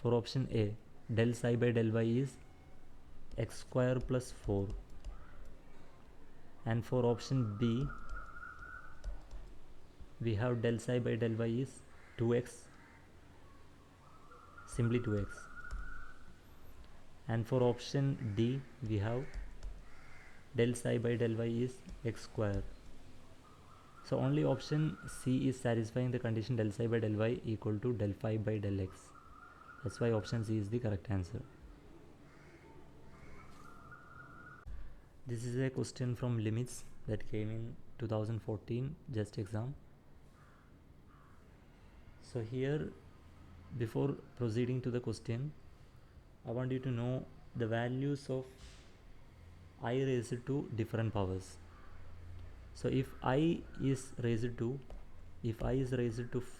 For option A, del psi by del y is x square plus 4, and for option B we have del psi by del y is 2x, simply 2x, and for option D we have del psi by del y is x square. So only option C is satisfying the condition del psi by del y equal to del phi by del x. That's why option C is the correct answer. This is a question from limits that came in 2014 JEST exam. So here, before proceeding to the question, I want you to know the values of I raised to different powers. So if I is raised to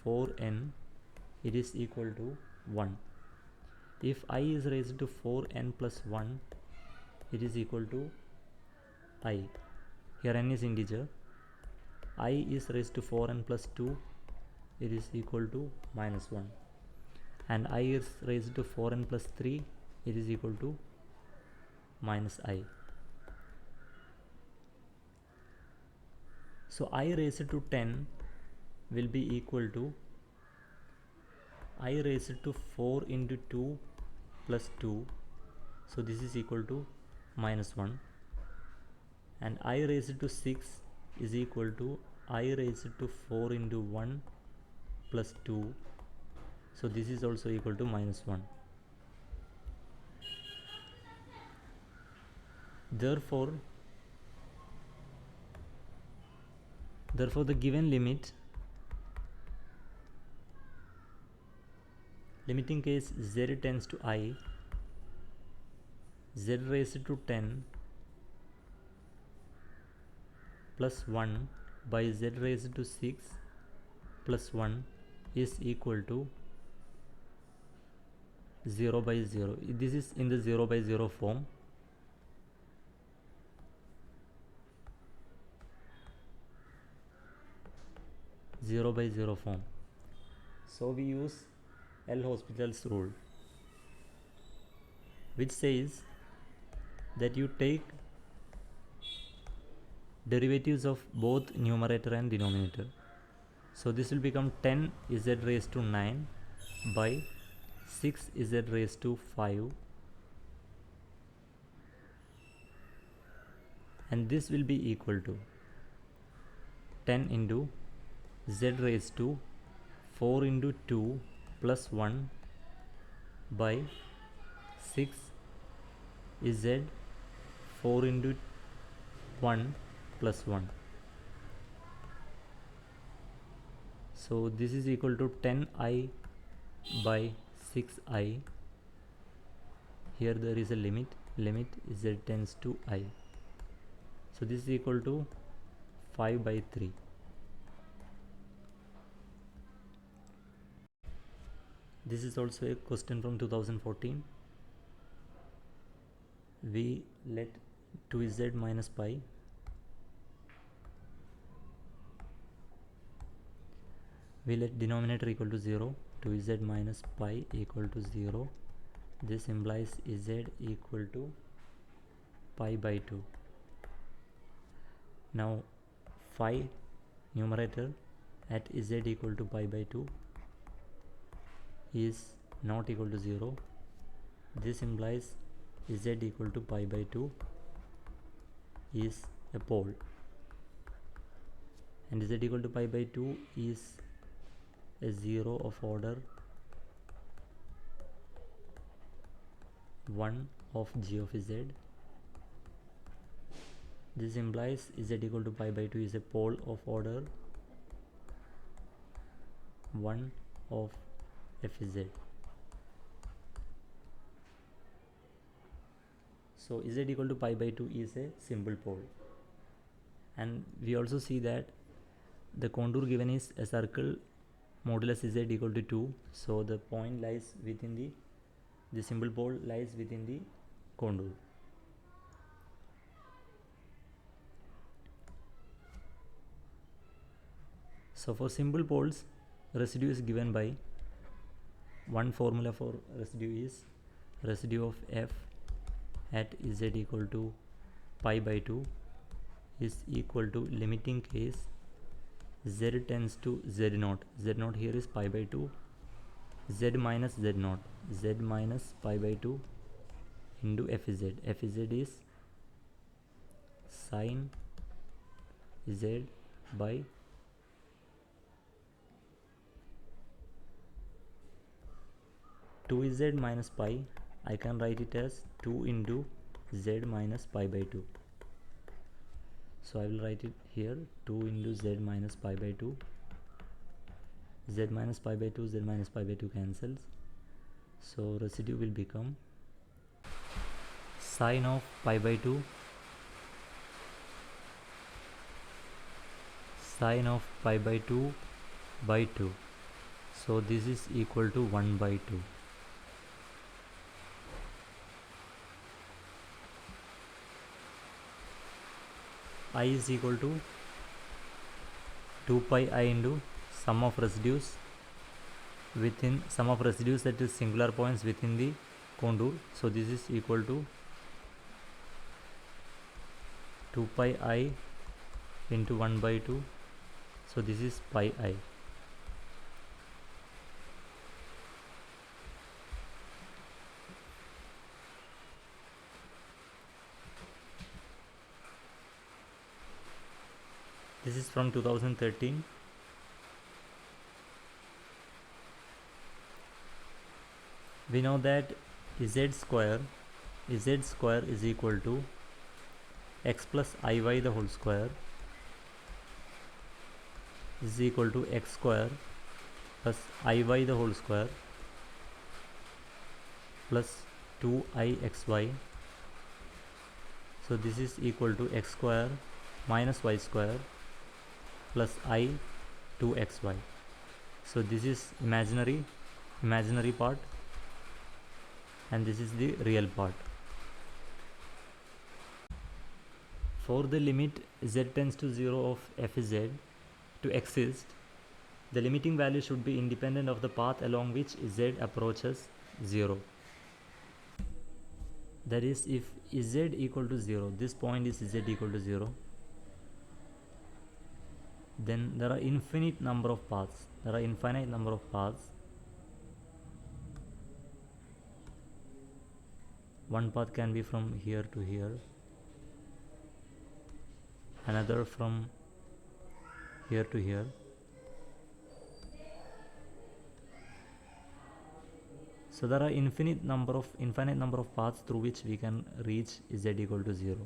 4n, it is equal to 1. If I is raised to 4n plus 1, it is equal to I. Here n is integer. I is raised to 4n plus 2, it is equal to minus 1. And I is raised to 4n plus 3, it is equal to minus I. So I raised to 10 will be equal to I raised to 4 into 2 plus 2, so this is equal to minus 1. And I raised to 6 is equal to I raised to 4 into 1 plus 2, so this is also equal to minus 1. Therefore the given limiting case z tends to I, z raised to 10 plus 1 by z raised to 6 plus 1 is equal to 0 by 0. This is in the 0 by 0 form. So we use L'Hospital's rule, which says that you take derivatives of both numerator and denominator. So this will become 10 z raised to 9 by 6 z raised to 5, and this will be equal to 10 into z raised to 4 into 2 plus 1 by 6 z 4 into 1 plus 1. So this is equal to 10I by 6I. Here there is a limit z tends to I. So this is equal to 5 by 3. This is also a question from 2014. We let 2z minus pi we let denominator equal to 0, 2z minus pi equal to 0. This implies z equal to pi by 2. Now phi numerator at z equal to pi by 2 is not equal to 0. This implies z equal to pi by 2 is a pole, and z equal to pi by 2 is a 0 of order 1 of g of z. This implies z equal to pi by 2 is a pole of order 1 of fz. So z equal to pi by 2 is a simple pole, and we also see that the contour given is a circle modulus z equal to 2, so the point lies within the simple pole lies within the contour. So for simple poles, residue is given by, one formula for residue is residue of f at z equal to pi by 2 is equal to limiting case z tends to z0. Z0 here is pi by 2, z minus z0, z minus pi by 2 into fz. Fz is sine z by 2z minus pi. I can write it as 2 into z minus pi by 2. So I will write it here, 2 into z minus pi by 2. Z minus pi by 2, z minus pi by 2 cancels. So residue will become sine of pi by 2 sine of pi by 2 by 2. So this is equal to 1 by 2. I is equal to 2 pi I into sum of residues within sum of residues, that is singular points within the contour. So this is equal to 2 pi I into 1 by 2. So this is pi I. This is from 2013. We know that z square is equal to x plus iy the whole square is equal to x square plus iy the whole square plus 2ixy. So this is equal to x square minus y square plus I 2xy. So this is imaginary part, and this is the real part. For the limit z tends to 0 of fz to exist, the limiting value should be independent of the path along which z approaches 0. That is, if z equal to 0, this point is z equal to 0, then there are infinite number of paths. One path can be from here to here, another from here to here, so there are infinite number of paths through which we can reach z equal to 0.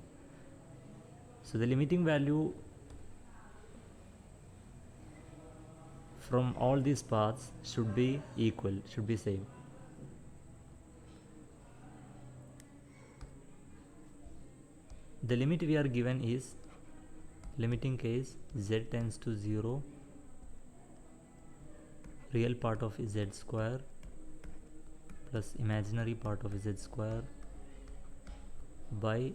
So the limiting value from all these paths should be equal, should be same. The limit we are given is limiting case z tends to 0, real part of z square plus imaginary part of z square by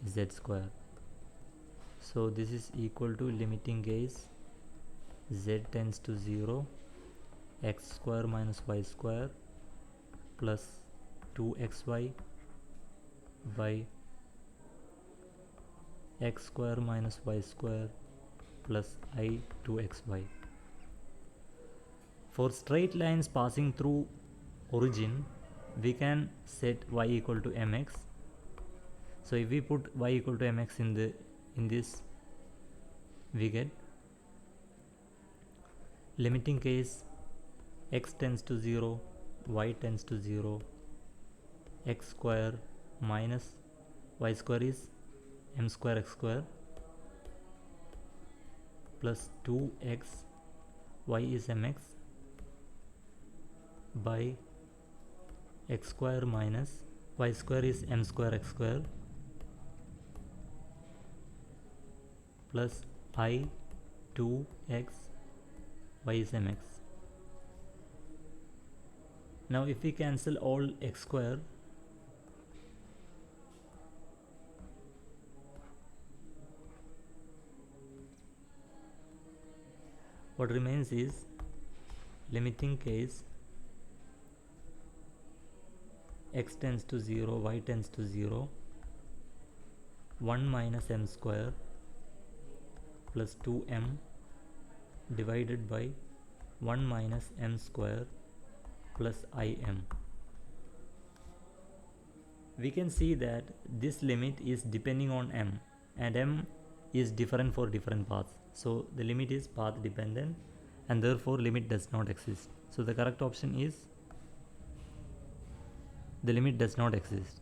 z square. So this is equal to limiting case z tends to 0 x square minus y square plus 2xy by x square minus y square plus I 2xy. For straight lines passing through origin, we can set y equal to mx. So if we put y equal to mx in this, we get limiting case x tends to 0, y tends to 0, x square minus y square is m square x square plus 2x y is mx by x square minus y square is m square x square plus I 2x y is mx. Now if we cancel all x square, what remains is limiting case x tends to 0, y tends to 0, 1 minus m square plus 2m divided by 1 minus m square plus im. We can see that this limit is depending on m, and m is different for different paths. So the limit is path dependent, and therefore limit does not exist. So the correct option is the limit does not exist.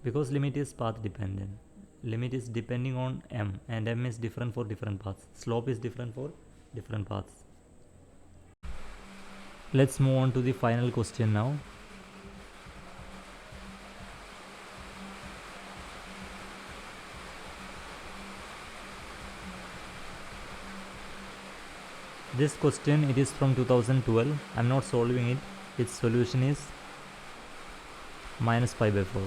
Because limit is path dependent, limit is depending on m, and m is different for different paths. Slope is different for different paths. Let's move on to the final question now. This question, it is from 2012. I'm not solving it. Its solution is minus pi by 4.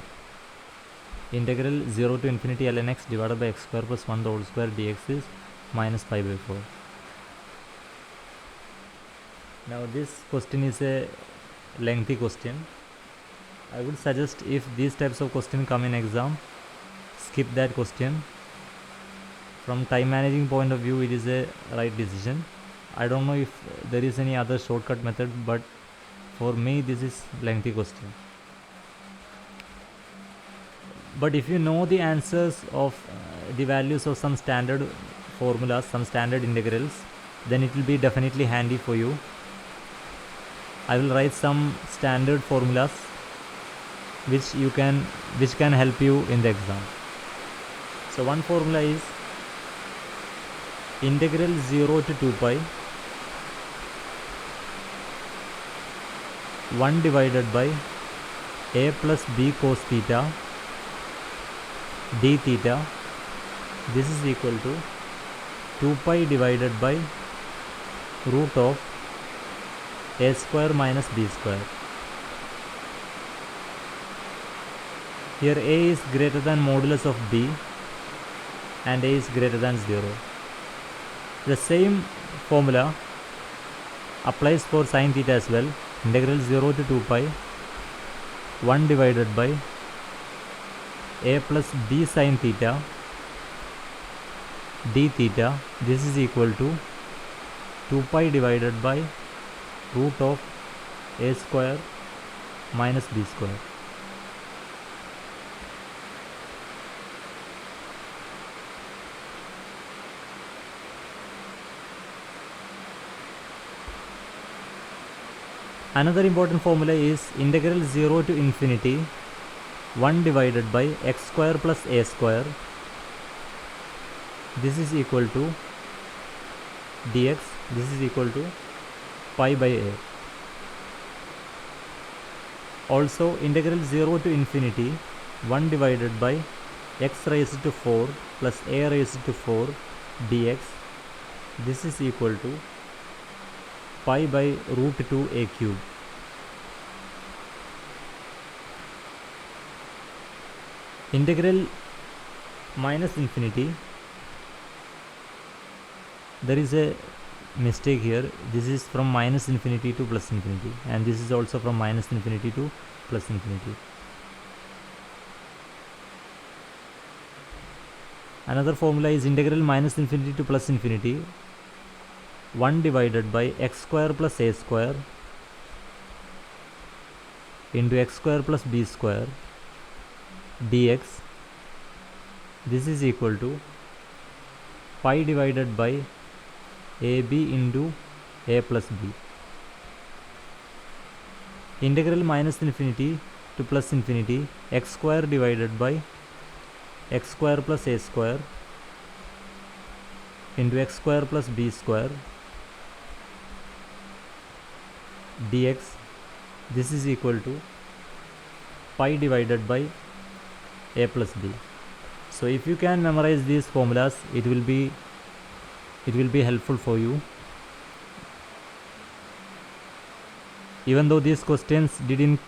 Integral 0 to infinity ln x divided by x square plus 1 the whole square dx is minus pi by 4. Now this question is a lengthy question. I would suggest, if these types of question come in exam, skip that question. From time managing point of view, it is a right decision. I don't know if there is any other shortcut method, but for me this is lengthy question. But if you know the answers of the values of some standard formulas, some standard integrals, then it will be definitely handy for you. I will write some standard formulas which can help you in the exam. So one formula is integral 0 to 2 pi 1 divided by a plus b cos theta d theta. This is equal to 2 pi divided by root of a square minus b square. Here a is greater than modulus of b and a is greater than 0. The same formula applies for sin theta as well. Integral 0 to 2 pi 1 divided by a plus b sin theta d theta. This is equal to 2 pi divided by root of a square minus b square. Another important formula is integral 0 to infinity 1 divided by x square plus a square. This is equal to dx. This is equal to pi by a. Also integral 0 to infinity 1 divided by x raised to 4 plus a raised to 4 dx. This is equal to pi by root 2 a cube. Integral minus infinity there is a mistake here. This is from minus infinity to plus infinity, and this is also from minus infinity to plus infinity. Another formula is integral minus infinity to plus infinity 1 divided by x square plus a square into x square plus b square dx. This is equal to pi divided by ab into a plus b. Integral minus infinity to plus infinity x square divided by x square plus a square into x square plus b square dx. This is equal to pi divided by a plus b. So if you can memorize these formulas, it will be helpful for you. Even though these questions didn't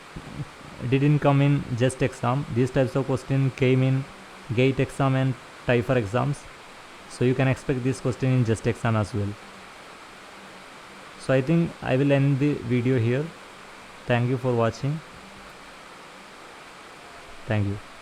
come in JEST exam, these types of questions came in GATE exam and TIFR exams, so you can expect this question in JEST exam as well. So I think I will end the video here. Thank you for watching. Thank you.